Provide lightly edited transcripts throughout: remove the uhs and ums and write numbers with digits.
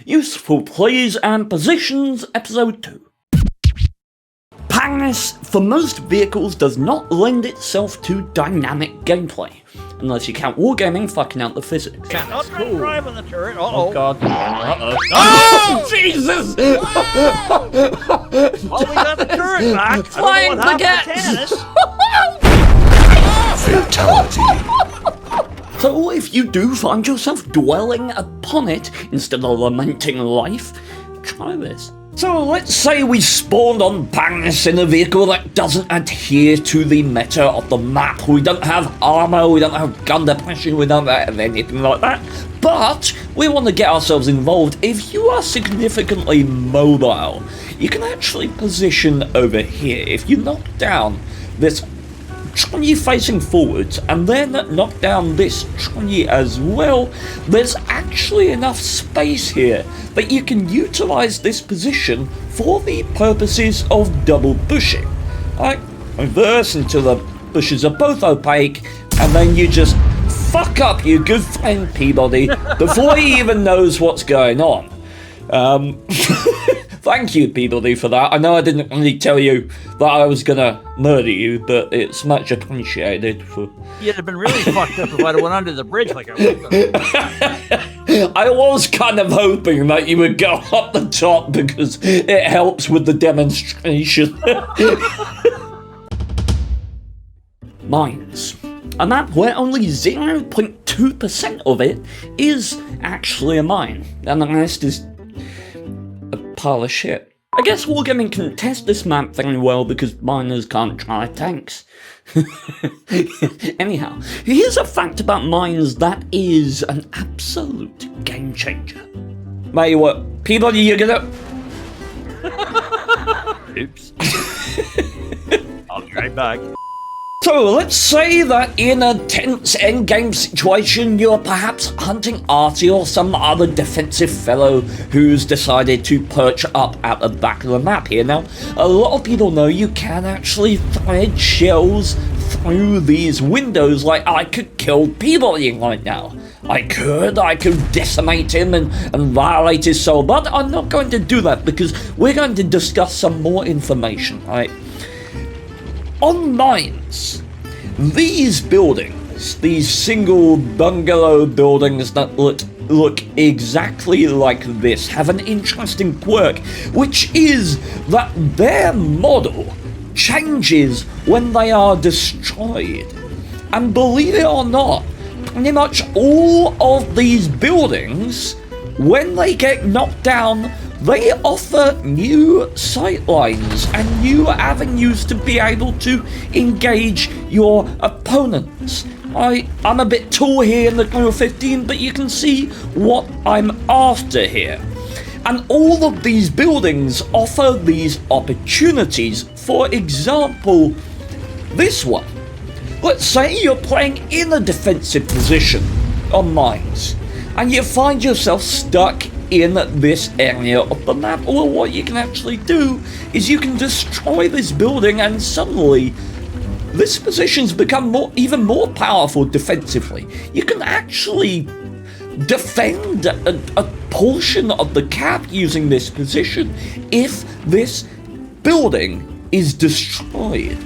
Useful Plays and Positions, Episode 2. Pagness, for most vehicles, does not lend itself to dynamic gameplay. Unless you count wargaming fucking out the physics. Not trying to drive on the turret. Uh-oh. Oh god. Uh-oh. Oh, Jesus! Well, we got the turret back. Flying baguettes. Fatality. So if you do find yourself dwelling upon it instead of lamenting life, try this. So let's say we spawned on Pagness in a vehicle that doesn't adhere to the meta of the map. We don't have armor, we don't have gun depression, we don't have anything like that. But we want to get ourselves involved. If you are significantly mobile, you can actually position over here. If you knock down this trunny facing forwards and then knock down this trunny as well, there's actually enough space here that you can utilize this position for the purposes of double bushing. Like, reverse until the bushes are both opaque, and then you just fuck up your good friend Peabody before he even knows what's going on. Thank you, Peabody, for that. I know I didn't really tell you that I was gonna murder you, but it's much appreciated. You'd have been really fucked up if I'd have went under the bridge like I was. I was kind of hoping that you would go up the top because it helps with the demonstration. Mines. A map where only 0.2% of it is actually a mine, and the rest is a pile of shit. I guess wargaming can test this map very well because miners can't try tanks. Anyhow, here's a fact about mines that is an absolute game changer. Mate, what? Peabody, you're gonna... Oops. I'll be right back. So let's say that in a tense endgame situation you're perhaps hunting Artie or some other defensive fellow who's decided to perch up at the back of the map here. Now, a lot of people know you can actually thread shells through these windows. Like, I could kill Peabody right now. I could decimate him and violate his soul, but I'm not going to do that because we're going to discuss some more information, right? On mines, these buildings, these single bungalow buildings that look exactly like this, have an interesting quirk, which is that their model changes when they are destroyed. And believe it or not, pretty much all of these buildings, when they get knocked down, they offer new sightlines and new avenues to be able to engage your opponents. I'm a bit tall here in the Crew 15, but you can see what I'm after here. And all of these buildings offer these opportunities. For example, this one. Let's say you're playing in a defensive position on mines, and you find yourself stuck in this area of the map. Well, what you can actually do is you can destroy this building and suddenly this position's become even more powerful defensively. You can actually defend a portion of the cap using this position if this building is destroyed.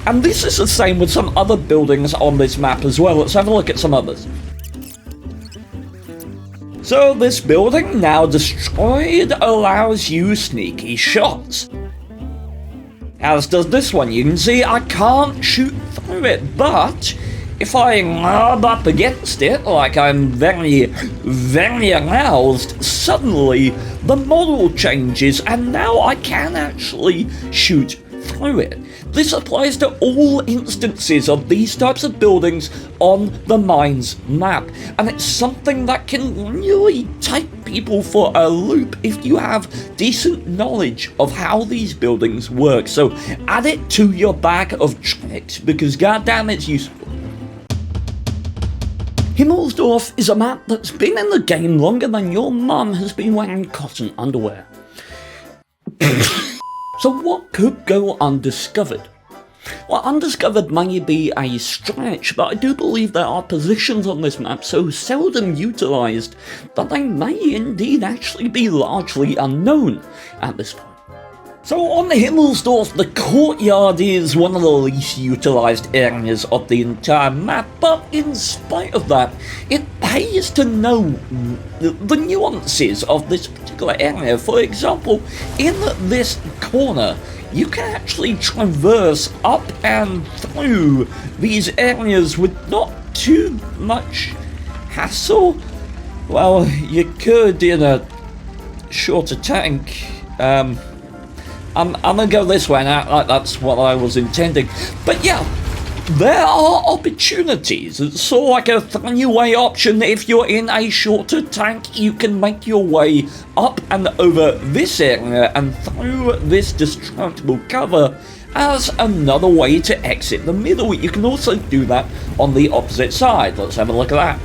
And this is the same with some other buildings on this map as well. Let's have a look at some others. So this building, now destroyed, allows you sneaky shots. As does this one. You can see I can't shoot through it, but if I rub up against it like I'm very, very aroused, suddenly the model changes and now I can actually shoot through it. This applies to all instances of these types of buildings on the mines map, and it's something that can really take people for a loop if you have decent knowledge of how these buildings work. So add it to your bag of tricks because goddamn it's useful. Himmelsdorf is a map that's been in the game longer than your mum has been wearing cotton underwear. So what could go undiscovered? Well, undiscovered may be a stretch, but I do believe there are positions on this map so seldom utilised that they may indeed actually be largely unknown at this point. So on Himmelsdorf, the courtyard is one of the least utilised areas of the entire map, but in spite of that, it pays to know the nuances of this particular area. For example, in this corner, you can actually traverse up and through these areas with not too much hassle. Well, you could in a shorter tank. I'm gonna go this way now, like that's what I was intending. But yeah, there are opportunities. It's sort of like a three-way option. If you're in a shorter tank, you can make your way up and over this area and through this destructible cover as another way to exit the middle. You can also do that on the opposite side. Let's have a look at that.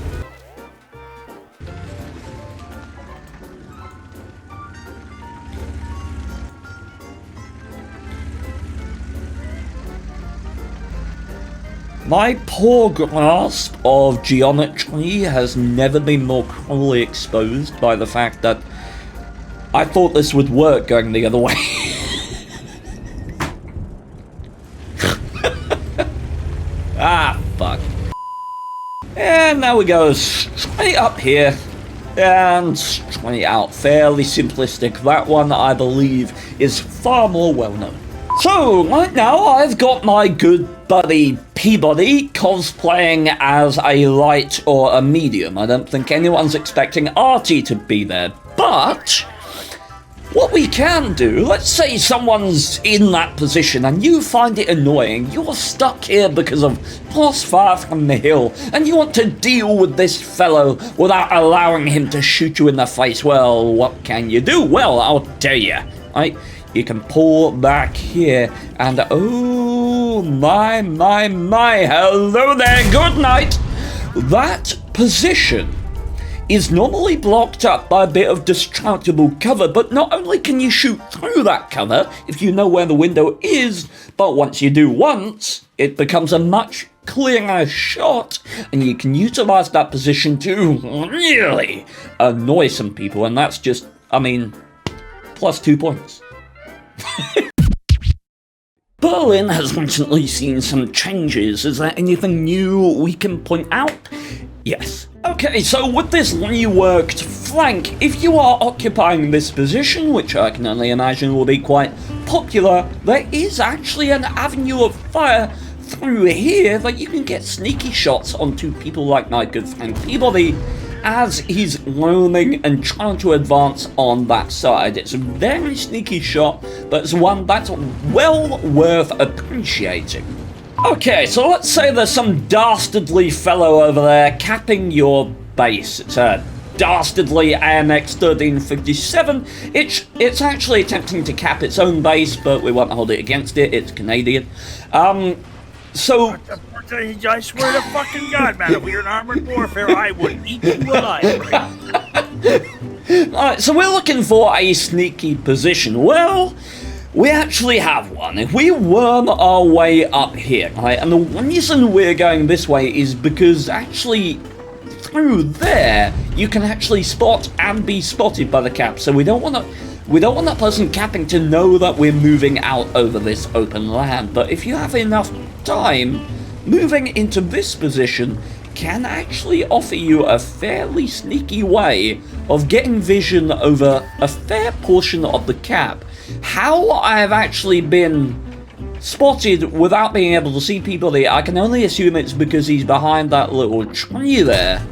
My poor grasp of geometry has never been more cruelly exposed by the fact that I thought this would work going the other way. Ah, fuck. And now we go straight up here and straight out. Fairly simplistic. That one, I believe, is far more well known. So, right now, I've got my good buddy Peabody cosplaying as a light or a medium. I don't think anyone's expecting Artie to be there, but what we can do, let's say someone's in that position and you find it annoying, you're stuck here because of crossfire from the hill, and you want to deal with this fellow without allowing him to shoot you in the face. Well, what can you do? Well, I'll tell you, right? You can pull back here, and oh my, hello there, good night! That position is normally blocked up by a bit of destructible cover, but not only can you shoot through that cover if you know where the window is, but once you do once, it becomes a much clearer shot, and you can utilize that position to really annoy some people, and that's just, I mean, plus 2 points. Berlin has recently seen some changes. Is there anything new we can point out? Yes. Okay, so with this reworked flank, if you are occupying this position, which I can only imagine will be quite popular, there is actually an avenue of fire through here that you can get sneaky shots onto people like my good friend Peabody as he's roaming and trying to advance on that side. It's a very sneaky shot, but it's one that's well worth appreciating. Okay, so let's say there's some dastardly fellow over there capping your base. It's a dastardly AMX 1357. It's actually attempting to cap its own base, but we won't hold it against it. It's Canadian. So I swear to fucking God, man, if we were in armored warfare, I would eat you alive. Alright, so we're looking for a sneaky position. Well, we actually have one. If we worm our way up here, right, and the reason we're going this way is because actually through there you can actually spot and be spotted by the cap. So we don't want that person capping to know that we're moving out over this open land. But if you have enough time, moving into this position can actually offer you a fairly sneaky way of getting vision over a fair portion of the cap. How I have actually been spotted without being able to see people there, I can only assume it's because he's behind that little tree there.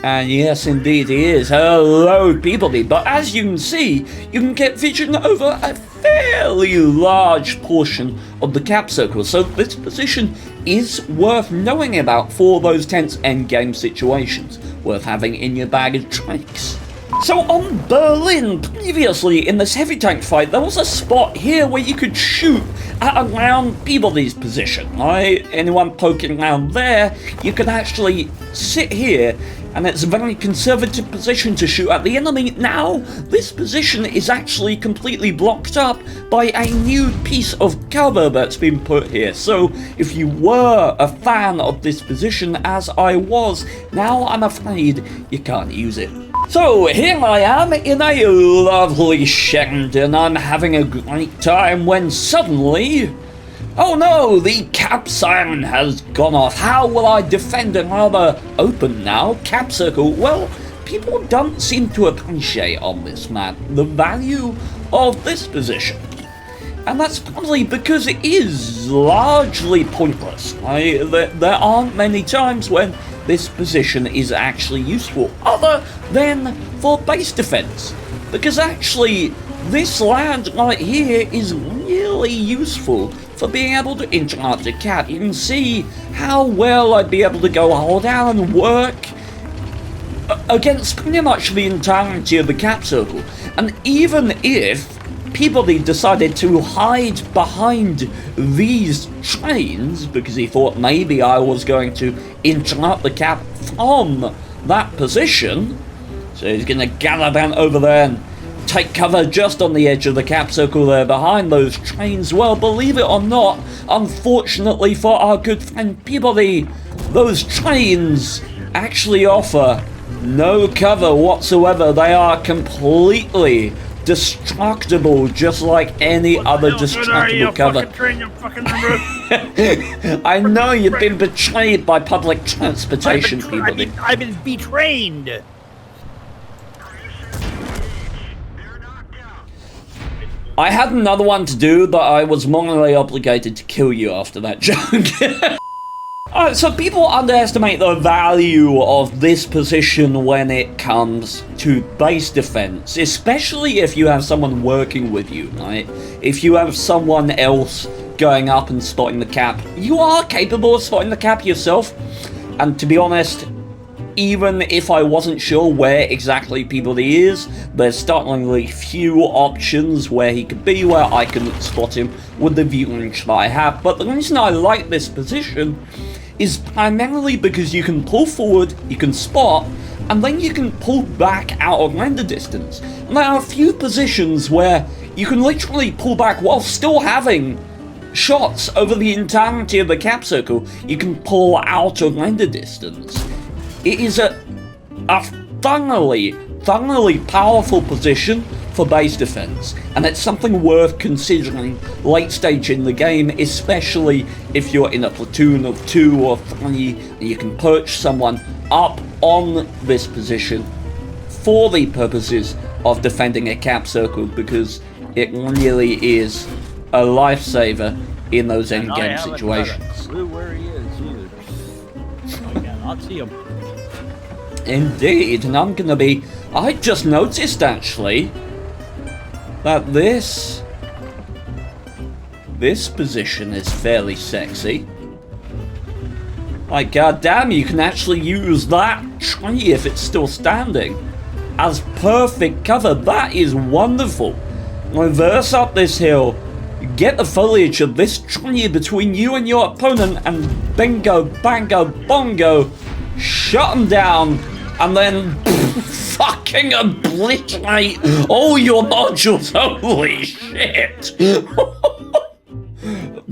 And yes, indeed he is. Hello, Peabody. But as you can see, you can get vision over a fairly large portion of the cap circle. So this position is worth knowing about for those tense endgame situations. Worth having in your bag of tricks. So on Berlin, previously in this heavy tank fight, there was a spot here where you could shoot at around Peabody's position, right? Anyone poking around there, you could actually sit here and it's a very conservative position to shoot at the enemy. Now, this position is actually completely blocked up by a new piece of cover that's been put here. So, if you were a fan of this position, as I was, now I'm afraid you can't use it. So, here I am in a lovely shed, and I'm having a great time when suddenly... oh no, the cap siren has gone off. How will I defend another open now cap circle? Well, people don't seem to appreciate on this map the value of this position. And that's probably because it is largely pointless. There aren't many times when this position is actually useful, other than for base defense. Because actually, this land right here is really useful for being able to interrupt a cap. You can see how well I'd be able to go hold down and work against pretty much the entirety of the cap circle. And even if Peabody decided to hide behind these trains because he thought maybe I was going to interrupt the cap from that position, so he's going to gallivant over there and take cover just on the edge of the cap circle there behind those trains. Well, believe it or not, unfortunately for our good friend Peabody, those trains actually offer no cover whatsoever. They are completely destructible, just like any other destructible cover. I know you've been betrayed by public transportation, Peabody. I've been betrayed. I had another one to do, but I was morally obligated to kill you after that joke. Alright, so people underestimate the value of this position when it comes to base defense, especially if you have someone working with you, right? If you have someone else going up and spotting the cap, you are capable of spotting the cap yourself. And to be honest, even if I wasn't sure where exactly Peabody is, there's startlingly few options where he could be, where I can spot him with the view range that I have. But the reason I like this position is primarily because you can pull forward, you can spot, and then you can pull back out of render distance. And there are a few positions where you can literally pull back while still having shots over the entirety of the cap circle. You can pull out of render distance. It is a thoroughly powerful position for base defense, and it's something worth considering late stage in the game, especially if you're in a platoon of 2 or 3 and you can perch someone up on this position for the purposes of defending a cap circle, because it really is a lifesaver in those endgame situations. Clue where he is either. I cannot see him. Indeed, and I just noticed actually that this position is fairly sexy. Like, goddamn, you can actually use that tree if it's still standing as perfect cover. That is wonderful. Reverse up this hill, get the foliage of this tree between you and your opponent, and bingo, bango, bongo, shut them down, and then fucking obliterate all your modules. Holy shit.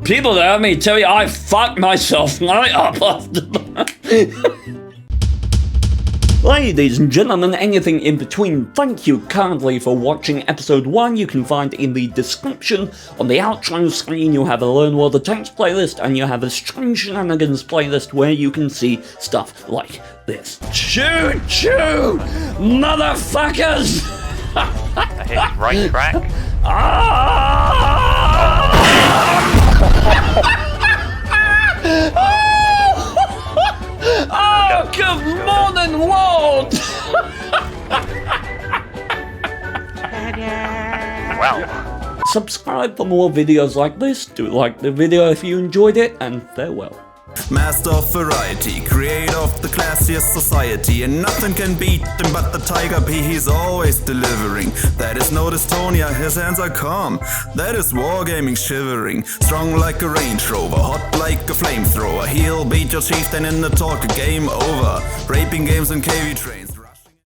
People, let me tell you, I fucked myself right up after that. Ladies and gentlemen, anything in between, thank you kindly for watching episode 1. You can find in the description on the outro screen, you have a Learn World of Tanks playlist, and you have a Strange Shenanigans playlist where you can see stuff like this. Choo choo, motherfuckers! I hit right track. Oh, good morning, world! Wow. Subscribe for more videos like this, do like the video if you enjoyed it, and farewell. Master of variety, creator of the classiest society, and nothing can beat him but the Tiger P, he's always delivering. That is no dystonia, his hands are calm. That is wargaming shivering, strong like a Range Rover, hot like a flamethrower. He'll beat your chieftain in the talk, game over. Raping games and KV trains.